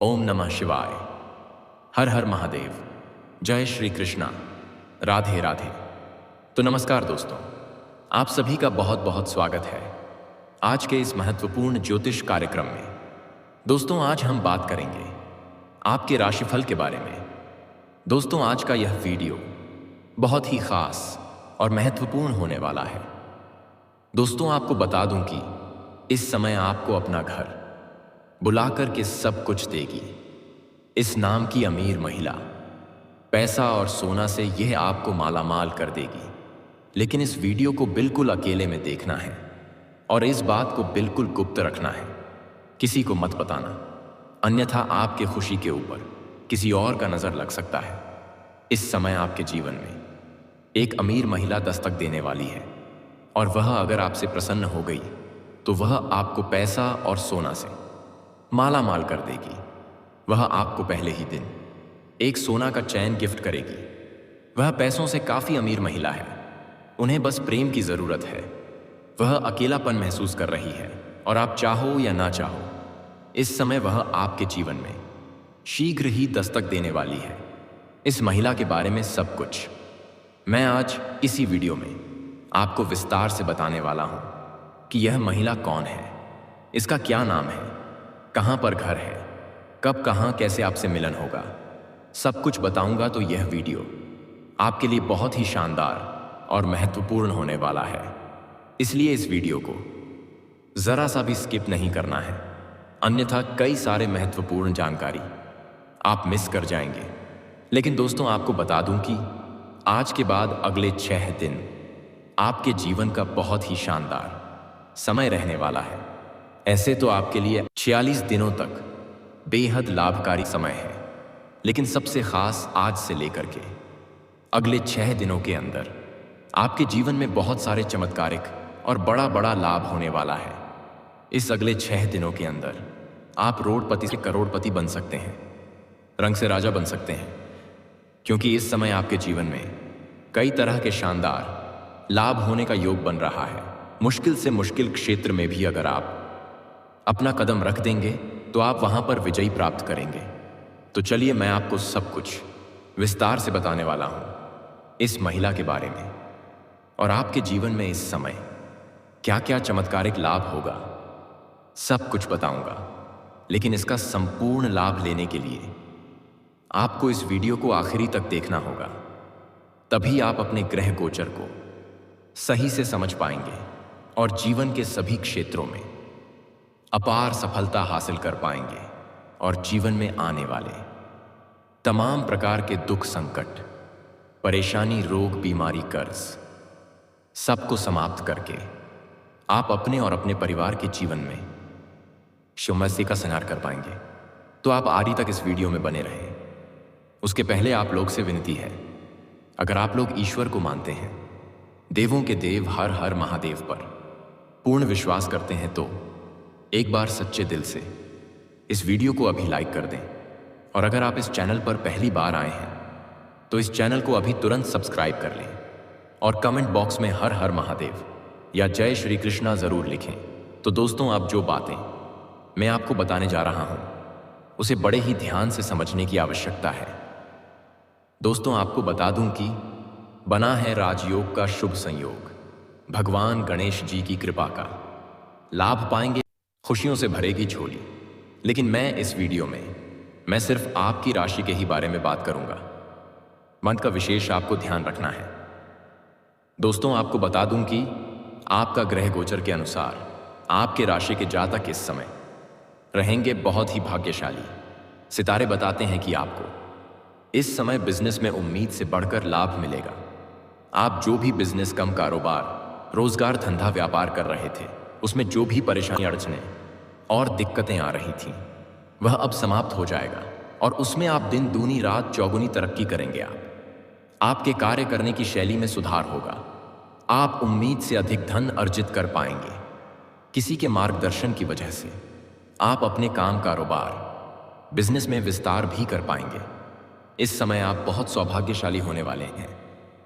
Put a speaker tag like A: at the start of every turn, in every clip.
A: ओम नमः शिवाय। हर हर महादेव। जय श्री कृष्णा। राधे राधे। तो नमस्कार दोस्तों, आप सभी का बहुत बहुत स्वागत है आज के इस महत्वपूर्ण ज्योतिष कार्यक्रम में। दोस्तों, आज हम बात करेंगे आपके राशिफल के बारे में। दोस्तों, आज का यह वीडियो बहुत ही खास और महत्वपूर्ण होने वाला है। दोस्तों, आपको बता दूं कि इस समय आपको अपना घर बुलाकर के सब कुछ देगी इस नाम की अमीर महिला। पैसा और सोना से यह आपको मालामाल कर देगी। लेकिन इस वीडियो को बिल्कुल अकेले में देखना है और इस बात को बिल्कुल गुप्त रखना है, किसी को मत बताना, अन्यथा आपके खुशी के ऊपर किसी और का नजर लग सकता है। इस समय आपके जीवन में एक अमीर महिला दस्तक देने वाली है और वह अगर आपसे प्रसन्न हो गई तो वह आपको पैसा और सोना से माला माल कर देगी। वह आपको पहले ही दिन एक सोना का चैन गिफ्ट करेगी। वह पैसों से काफी अमीर महिला है, उन्हें बस प्रेम की जरूरत है। वह अकेलापन महसूस कर रही है और आप चाहो या ना चाहो इस समय वह आपके जीवन में शीघ्र ही दस्तक देने वाली है। इस महिला के बारे में सब कुछ मैं आज इसी वीडियो में आपको विस्तार से बताने वाला हूं कि यह महिला कौन है, इसका क्या नाम है, कहां पर घर है, कब कहां कैसे आपसे मिलन होगा, सब कुछ बताऊंगा। तो यह वीडियो आपके लिए बहुत ही शानदार और महत्वपूर्ण होने वाला है, इसलिए इस वीडियो को जरा सा भी स्किप नहीं करना है, अन्यथा कई सारे महत्वपूर्ण जानकारी आप मिस कर जाएंगे। लेकिन दोस्तों, आपको बता दूं कि आज के बाद अगले 6 दिन आपके जीवन का बहुत ही शानदार समय रहने वाला है। ऐसे तो आपके लिए 46 दिनों तक बेहद लाभकारी समय है, लेकिन सबसे खास आज से लेकर के अगले 6 दिनों के अंदर आपके जीवन में बहुत सारे चमत्कारिक और बड़ा बड़ा लाभ होने वाला है। इस अगले 6 दिनों के अंदर आप रोडपति से करोड़पति बन सकते हैं, रंग से राजा बन सकते हैं, क्योंकि इस समय आपके जीवन में कई तरह के शानदार लाभ होने का योग बन रहा है। मुश्किल से मुश्किल क्षेत्र में भी अगर आप अपना कदम रख देंगे तो आप वहां पर विजयी प्राप्त करेंगे। तो चलिए, मैं आपको सब कुछ विस्तार से बताने वाला हूं इस महिला के बारे में और आपके जीवन में इस समय क्या क्या चमत्कारिक लाभ होगा, सब कुछ बताऊंगा। लेकिन इसका संपूर्ण लाभ लेने के लिए आपको इस वीडियो को आखिरी तक देखना होगा, तभी आप अपने ग्रह गोचर को सही से समझ पाएंगे और जीवन के सभी क्षेत्रों में अपार सफलता हासिल कर पाएंगे और जीवन में आने वाले तमाम प्रकार के दुख, संकट, परेशानी, रोग, बीमारी, कर्ज सबको समाप्त करके आप अपने और अपने परिवार के जीवन में समृद्धि का संचार कर पाएंगे। तो आप आखिरी तक इस वीडियो में बने रहें। उसके पहले आप लोग से विनती है, अगर आप लोग ईश्वर को मानते हैं, देवों के देव हर हर महादेव पर पूर्ण विश्वास करते हैं, तो एक बार सच्चे दिल से इस वीडियो को अभी लाइक कर दें। और अगर आप इस चैनल पर पहली बार आए हैं तो इस चैनल को अभी तुरंत सब्सक्राइब कर लें और कमेंट बॉक्स में हर हर महादेव या जय श्री कृष्णा जरूर लिखें। तो दोस्तों, अब जो बातें मैं आपको बताने जा रहा हूं उसे बड़े ही ध्यान से समझने की आवश्यकता है। दोस्तों, आपको बता दूं कि बना है राजयोग का शुभ संयोग, भगवान गणेश जी की कृपा का लाभ पाएंगे, खुशियों से भरेगी झोली। लेकिन मैं इस वीडियो में मैं सिर्फ आपकी राशि के ही बारे में बात करूंगा, मन का विशेष आपको ध्यान रखना है। दोस्तों, आपको बता दूं कि आपका ग्रह गोचर के अनुसार आपके राशि के जातक इस समय रहेंगे बहुत ही भाग्यशाली। सितारे बताते हैं कि आपको इस समय बिजनेस में उम्मीद से बढ़कर लाभ मिलेगा। आप जो भी बिजनेस, कम कारोबार, रोजगार, धंधा, व्यापार कर रहे थे, उसमें जो भी परेशानी, अड़चने और दिक्कतें आ रही थीं, वह अब समाप्त हो जाएगा और उसमें आप दिन दूनी रात चौगुनी तरक्की करेंगे। आपके कार्य करने की शैली में सुधार होगा। आप उम्मीद से अधिक धन अर्जित कर पाएंगे। किसी के मार्गदर्शन की वजह से आप अपने काम, कारोबार, बिजनेस में विस्तार भी कर पाएंगे। इस समय आप बहुत सौभाग्यशाली होने वाले हैं,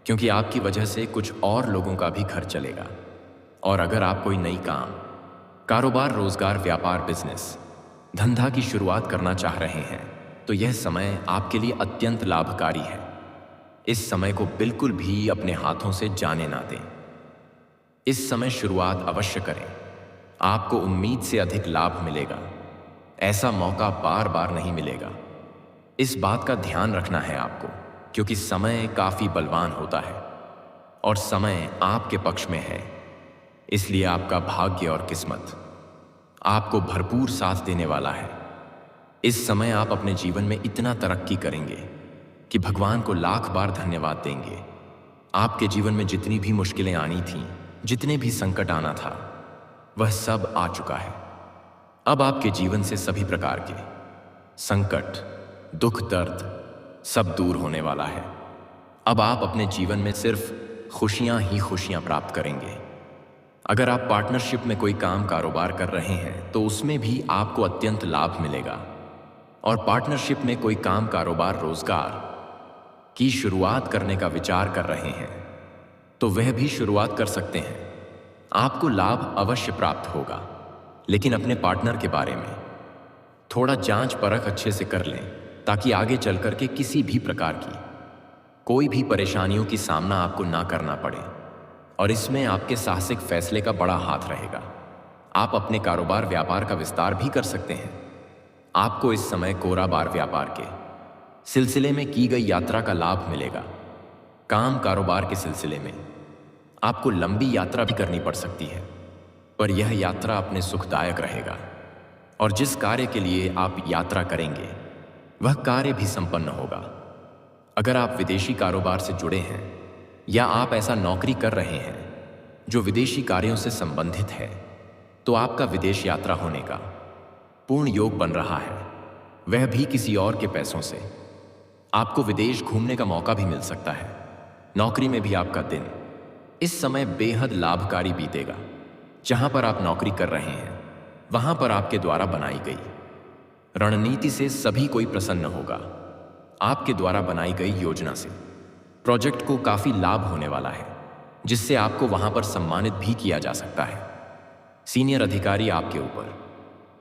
A: क्योंकि आपकी वजह से कुछ और लोगों का भी घर चलेगा। और अगर आप कोई नई काम, कारोबार, रोजगार, व्यापार, बिजनेस धंधा की शुरुआत करना चाह रहे हैं तो यह समय आपके लिए अत्यंत लाभकारी है। इस समय को बिल्कुल भी अपने हाथों से जाने ना दें। इस समय शुरुआत अवश्य करें, आपको उम्मीद से अधिक लाभ मिलेगा। ऐसा मौका बार बार नहीं मिलेगा। इस बात का ध्यान रखना है आपको, क्योंकि समय काफी बलवान होता है और समय आपके पक्ष में है। इसलिए आपका भाग्य और किस्मत आपको भरपूर साथ देने वाला है। इस समय आप अपने जीवन में इतना तरक्की करेंगे कि भगवान को लाख बार धन्यवाद देंगे। आपके जीवन में जितनी भी मुश्किलें आनी थीं, जितने भी संकट आना था, वह सब आ चुका है। अब आपके जीवन से सभी प्रकार के संकट, दुख, दर्द सब दूर होने वाला है। अब आप अपने जीवन में सिर्फ खुशियां ही खुशियां प्राप्त करेंगे। अगर आप पार्टनरशिप में कोई काम कारोबार कर रहे हैं तो उसमें भी आपको अत्यंत लाभ मिलेगा। और पार्टनरशिप में कोई काम कारोबार रोजगार की शुरुआत करने का विचार कर रहे हैं तो वह भी शुरुआत कर सकते हैं। आपको लाभ अवश्य प्राप्त होगा, लेकिन अपने पार्टनर के बारे में थोड़ा जांच परख अच्छे से कर लें, ताकि आगे चलकर के किसी भी प्रकार की कोई भी परेशानियों की सामना आपको ना करना पड़े। और इसमें आपके साहसिक फैसले का बड़ा हाथ रहेगा। आप अपने कारोबार व्यापार का विस्तार भी कर सकते हैं। आपको इस समय कारोबार व्यापार के सिलसिले में की गई यात्रा का लाभ मिलेगा। काम कारोबार के सिलसिले में आपको लंबी यात्रा भी करनी पड़ सकती है, पर यह यात्रा अपने सुखदायक रहेगा। और जिस कार्य के लिए आप यात्रा करेंगे वह कार्य भी संपन्न होगा। अगर आप विदेशी कारोबार से जुड़े हैं या आप ऐसा नौकरी कर रहे हैं जो विदेशी कार्यों से संबंधित है, तो आपका विदेश यात्रा होने का पूर्ण योग बन रहा है। वह भी किसी और के पैसों से। आपको विदेश घूमने का मौका भी मिल सकता है। नौकरी में भी आपका दिन इस समय बेहद लाभकारी बीतेगा। जहां पर आप नौकरी कर रहे हैं वहां पर आपके द्वारा बनाई गई रणनीति से सभी कोई प्रसन्न होगा। आपके द्वारा बनाई गई योजना से प्रोजेक्ट को काफी लाभ होने वाला है, जिससे आपको वहां पर सम्मानित भी किया जा सकता है। सीनियर अधिकारी आपके ऊपर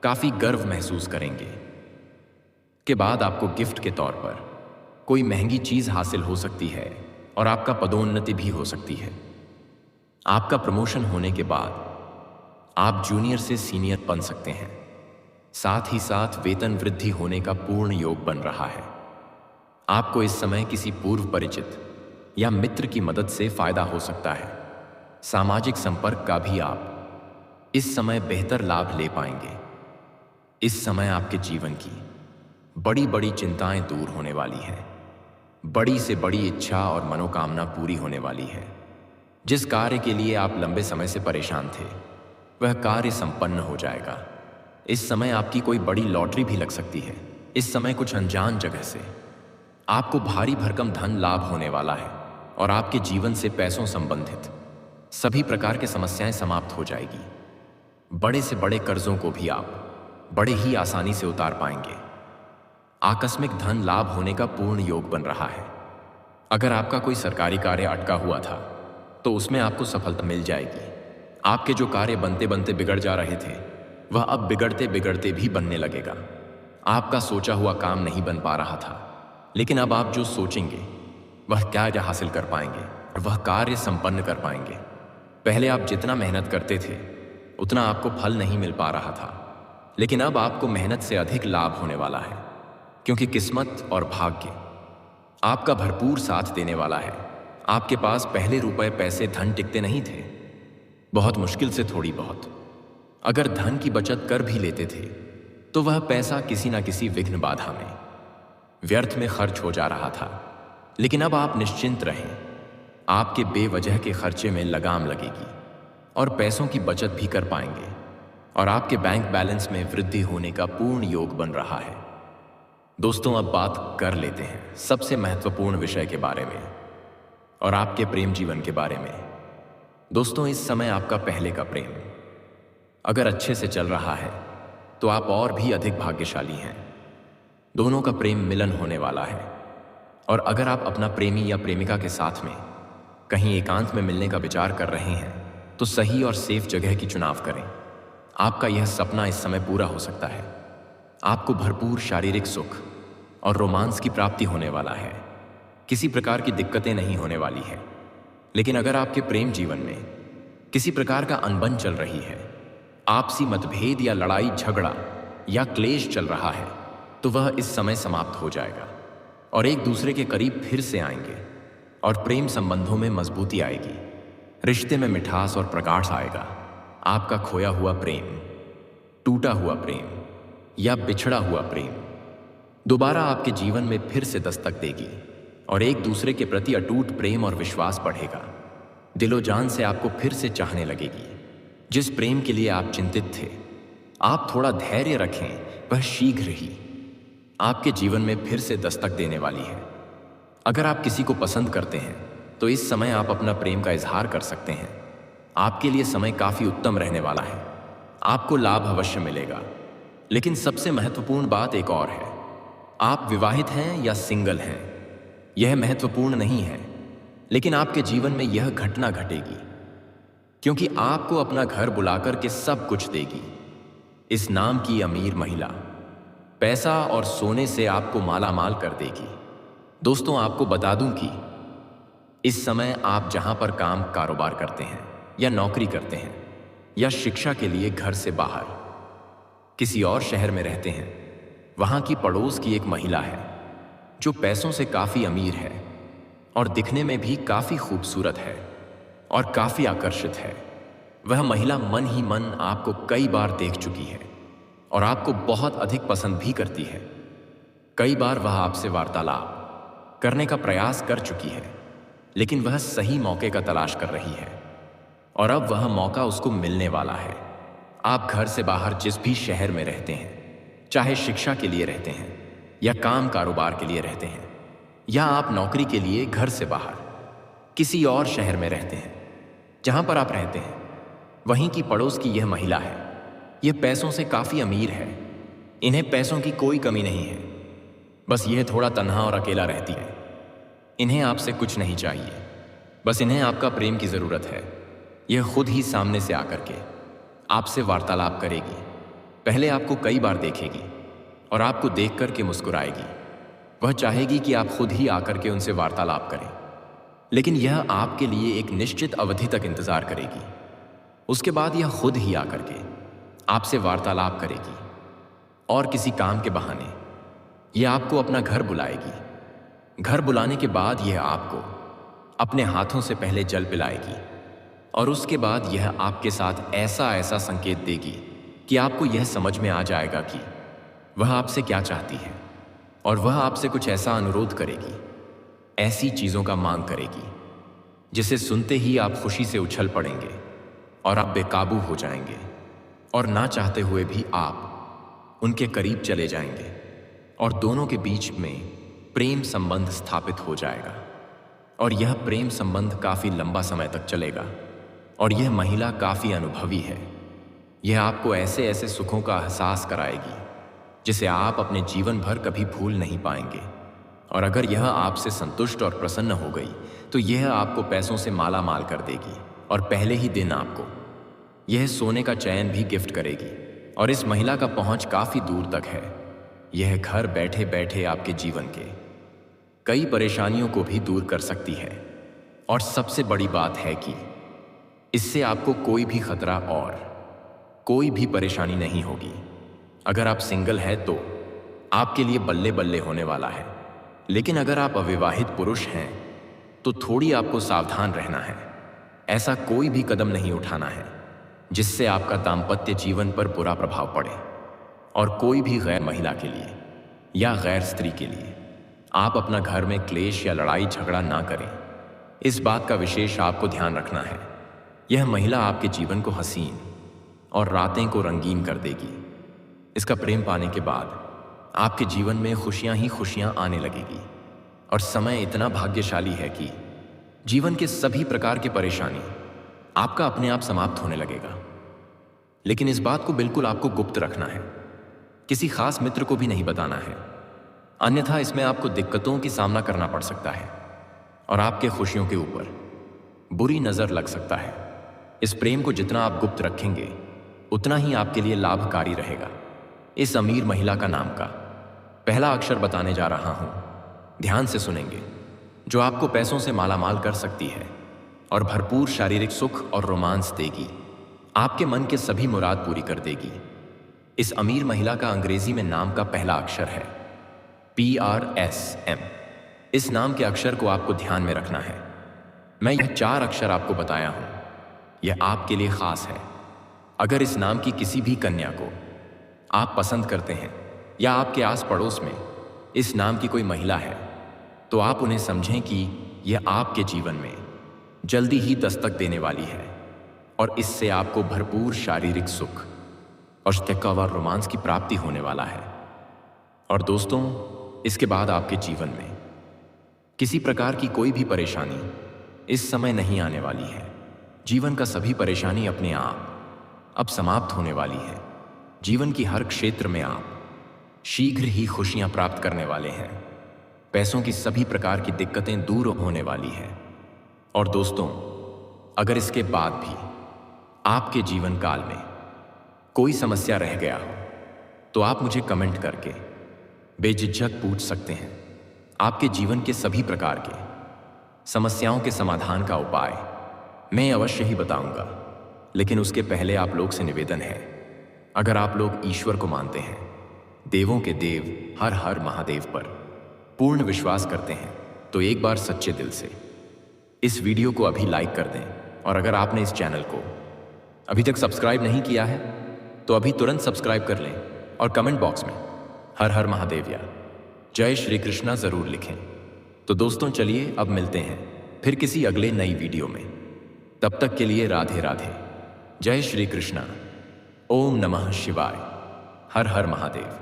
A: काफी गर्व महसूस करेंगे। के बाद आपको गिफ्ट के तौर पर कोई महंगी चीज हासिल हो सकती है और आपका पदोन्नति भी हो सकती है। आपका प्रमोशन होने के बाद आप जूनियर से सीनियर बन सकते हैं। साथ ही साथ वेतन वृद्धि होने का पूर्ण योग बन रहा है। आपको इस समय किसी पूर्व परिचित या मित्र की मदद से फायदा हो सकता है। सामाजिक संपर्क का भी आप इस समय बेहतर लाभ ले पाएंगे। इस समय आपके जीवन की बड़ी बड़ी चिंताएं दूर होने वाली हैं। बड़ी से बड़ी इच्छा और मनोकामना पूरी होने वाली है। जिस कार्य के लिए आप लंबे समय से परेशान थे वह कार्य संपन्न हो जाएगा। इस समय आपकी कोई बड़ी लॉटरी भी लग सकती है। इस समय कुछ अनजान जगह से आपको भारी भरकम धन लाभ होने वाला है और आपके जीवन से पैसों संबंधित सभी प्रकार की समस्याएं समाप्त हो जाएगी। बड़े से बड़े कर्जों को भी आप बड़े ही आसानी से उतार पाएंगे। आकस्मिक धन लाभ होने का पूर्ण योग बन रहा है। अगर आपका कोई सरकारी कार्य अटका हुआ था तो उसमें आपको सफलता मिल जाएगी। आपके जो कार्य बनते बनते बिगड़ जा रहे थे वह अब बिगड़ते बिगड़ते भी बनने लगेगा। आपका सोचा हुआ काम नहीं बन पा रहा था, लेकिन अब आप जो सोचेंगे वह कार्य हासिल कर पाएंगे और वह कार्य संपन्न कर पाएंगे। पहले आप जितना मेहनत करते थे उतना आपको फल नहीं मिल पा रहा था, लेकिन अब आपको मेहनत से अधिक लाभ होने वाला है, क्योंकि किस्मत और भाग्य आपका भरपूर साथ देने वाला है। आपके पास पहले रुपए पैसे धन टिकते नहीं थे, बहुत मुश्किल से थोड़ी बहुत अगर धन की बचत कर भी लेते थे तो वह पैसा किसी न किसी विघ्न बाधा में व्यर्थ में खर्च हो जा रहा था। लेकिन अब आप निश्चिंत रहें, आपके बेवजह के खर्चे में लगाम लगेगी और पैसों की बचत भी कर पाएंगे और आपके बैंक बैलेंस में वृद्धि होने का पूर्ण योग बन रहा है। दोस्तों, अब बात कर लेते हैं सबसे महत्वपूर्ण विषय के बारे में और आपके प्रेम जीवन के बारे में। दोस्तों, इस समय आपका पहले का प्रेम अगर अच्छे से चल रहा है तो आप और भी अधिक भाग्यशाली हैं। दोनों का प्रेम मिलन होने वाला है और अगर आप अपना प्रेमी या प्रेमिका के साथ में कहीं एकांत में मिलने का विचार कर रहे हैं तो सही और सेफ जगह की चुनाव करें। आपका यह सपना इस समय पूरा हो सकता है। आपको भरपूर शारीरिक सुख और रोमांस की प्राप्ति होने वाला है। किसी प्रकार की दिक्कतें नहीं होने वाली है। लेकिन अगर आपके प्रेम जीवन में किसी प्रकार का अनबन चल रही है, आपसी मतभेद या लड़ाई झगड़ा या क्लेश चल रहा है, तो वह इस समय समाप्त हो जाएगा और एक दूसरे के करीब फिर से आएंगे और प्रेम संबंधों में मजबूती आएगी। रिश्ते में मिठास और प्रगाढ़ आएगा। आपका खोया हुआ प्रेम, टूटा हुआ प्रेम या बिछड़ा हुआ प्रेम दोबारा आपके जीवन में फिर से दस्तक देगी और एक दूसरे के प्रति अटूट प्रेम और विश्वास बढ़ेगा। दिलो जान से आपको फिर से चाहने लगेगी। जिस प्रेम के लिए आप चिंतित थे, आप थोड़ा धैर्य रखें, वह शीघ्र ही आपके जीवन में फिर से दस्तक देने वाली है। अगर आप किसी को पसंद करते हैं तो इस समय आप अपना प्रेम का इजहार कर सकते हैं। आपके लिए समय काफी उत्तम रहने वाला है। आपको लाभ अवश्य मिलेगा। लेकिन सबसे महत्वपूर्ण बात एक और है, आप विवाहित हैं या सिंगल हैं, यह महत्वपूर्ण नहीं है। लेकिन आपके जीवन में यह घटना घटेगी, क्योंकि आपको अपना घर बुलाकर के सब कुछ देगी। इस नाम की अमीर महिला पैसा और सोने से आपको मालामाल कर देगी। दोस्तों, आपको बता दूं कि इस समय आप जहां पर काम कारोबार करते हैं या नौकरी करते हैं या शिक्षा के लिए घर से बाहर किसी और शहर में रहते हैं, वहां की पड़ोस की एक महिला है जो पैसों से काफी अमीर है और दिखने में भी काफी खूबसूरत है और काफी आकर्षित है। वह महिला मन ही मन आपको कई बार देख चुकी है और आपको बहुत अधिक पसंद भी करती है। कई बार वह आपसे वार्तालाप करने का प्रयास कर चुकी है, लेकिन वह सही मौके का तलाश कर रही है और अब वह मौका उसको मिलने वाला है। आप घर से बाहर जिस भी शहर में रहते हैं, चाहे शिक्षा के लिए रहते हैं या काम कारोबार के लिए रहते हैं, या आप नौकरी के लिए घर से बाहर किसी और शहर में रहते हैं, जहां पर आप रहते हैं वहीं की पड़ोस की यह महिला है। यह पैसों से काफी अमीर है। इन्हें पैसों की कोई कमी नहीं है, बस यह थोड़ा तन्हा और अकेला रहती है। इन्हें आपसे कुछ नहीं चाहिए, बस इन्हें आपका प्रेम की जरूरत है। यह खुद ही सामने से आकर के आपसे वार्तालाप करेगी। पहले आपको कई बार देखेगी और आपको देख कर के मुस्कुराएगी। वह चाहेगी कि आप खुद ही आकर के उनसे वार्तालाप करें, लेकिन यह आपके लिए एक निश्चित अवधि तक इंतजार करेगी। उसके बाद यह खुद ही आकर के आपसे वार्तालाप करेगी और किसी काम के बहाने यह आपको अपना घर बुलाएगी। घर बुलाने के बाद यह आपको अपने हाथों से पहले जल पिलाएगी और उसके बाद यह आपके साथ ऐसा ऐसा संकेत देगी कि आपको यह समझ में आ जाएगा कि वह आपसे क्या चाहती है और वह आपसे कुछ ऐसा अनुरोध करेगी, ऐसी चीजों का मांग करेगी जिसे सुनते ही आप खुशी से उछल पड़ेंगे और आप बेकाबू हो जाएंगे और ना चाहते हुए भी आप उनके करीब चले जाएंगे और दोनों के बीच में प्रेम संबंध स्थापित हो जाएगा और यह प्रेम संबंध काफी लंबा समय तक चलेगा। और यह महिला काफी अनुभवी है। यह आपको ऐसे ऐसे सुखों का एहसास कराएगी जिसे आप अपने जीवन भर कभी भूल नहीं पाएंगे। और अगर यह आपसे संतुष्ट और प्रसन्न हो गई तो यह आपको पैसों से माला माल कर देगी और पहले ही दिन आपको यह सोने का चैन भी गिफ्ट करेगी। और इस महिला का पहुंच काफी दूर तक है। यह घर बैठे बैठे आपके जीवन के कई परेशानियों को भी दूर कर सकती है। और सबसे बड़ी बात है कि इससे आपको कोई भी खतरा और कोई भी परेशानी नहीं होगी। अगर आप सिंगल हैं तो आपके लिए बल्ले बल्ले होने वाला है, लेकिन अगर आप अविवाहित पुरुष हैं तो थोड़ी आपको सावधान रहना है। ऐसा कोई भी कदम नहीं उठाना है जिससे आपका दाम्पत्य जीवन पर बुरा प्रभाव पड़े। और कोई भी गैर महिला के लिए या गैर स्त्री के लिए आप अपना घर में क्लेश या लड़ाई झगड़ा ना करें। इस बात का विशेष आपको ध्यान रखना है। यह महिला आपके जीवन को हसीन और रातें को रंगीन कर देगी। इसका प्रेम पाने के बाद आपके जीवन में खुशियां ही खुशियां आने लगेगी और समय इतना भाग्यशाली है कि जीवन के सभी प्रकार की परेशानी आपका अपने आप समाप्त होने लगेगा। लेकिन इस बात को बिल्कुल आपको गुप्त रखना है, किसी खास मित्र को भी नहीं बताना है, अन्यथा इसमें आपको दिक्कतों की सामना करना पड़ सकता है और आपके खुशियों के ऊपर बुरी नजर लग सकता है। इस प्रेम को जितना आप गुप्त रखेंगे उतना ही आपके लिए लाभकारी रहेगा। इस अमीर महिला का नाम का पहला अक्षर बताने जा रहा हूं। ध्यान से सुनेंगे, जो आपको पैसों से मालामाल कर सकती है और भरपूर शारीरिक सुख और रोमांस देगी, आपके मन के सभी मुराद पूरी कर देगी। इस अमीर महिला का अंग्रेजी में नाम का पहला अक्षर है PRSM। इस नाम के अक्षर को आपको ध्यान में रखना है। मैं यह 4 अक्षर आपको बताया हूं, यह आपके लिए खास है। अगर इस नाम की किसी भी कन्या को आप पसंद करते हैं या आपके आस पड़ोस में इस नाम की कोई महिला है, तो आप उन्हें समझें कि यह आपके जीवन में जल्दी ही दस्तक देने वाली है और इससे आपको भरपूर शारीरिक सुख और रोमांस की प्राप्ति होने वाला है। और दोस्तों, इसके बाद आपके जीवन में किसी प्रकार की कोई भी परेशानी इस समय नहीं आने वाली है। जीवन का सभी परेशानी अपने आप अब समाप्त होने वाली है। जीवन की हर क्षेत्र में आप शीघ्र ही खुशियां प्राप्त करने वाले हैं। पैसों की सभी प्रकार की दिक्कतें दूर होने वाली है। और दोस्तों, अगर इसके बाद भी आपके जीवन काल में कोई समस्या रह गया हो, तो आप मुझे कमेंट करके बेझिझक पूछ सकते हैं। आपके जीवन के सभी प्रकार के समस्याओं के समाधान का उपाय मैं अवश्य ही बताऊंगा। लेकिन उसके पहले आप लोग से निवेदन है, अगर आप लोग ईश्वर को मानते हैं, देवों के देव हर हर महादेव पर पूर्ण विश्वास करते हैं, तो एक बार सच्चे दिल से इस वीडियो को अभी लाइक कर दें। और अगर आपने इस चैनल को अभी तक सब्सक्राइब नहीं किया है, तो अभी तुरंत सब्सक्राइब कर लें और कमेंट बॉक्स में हर हर महादेव या जय श्री कृष्णा जरूर लिखें। तो दोस्तों, चलिए अब मिलते हैं फिर किसी अगले नई वीडियो में। तब तक के लिए राधे राधे, जय श्री कृष्णा, ओम नमः शिवाय, हर हर महादेव।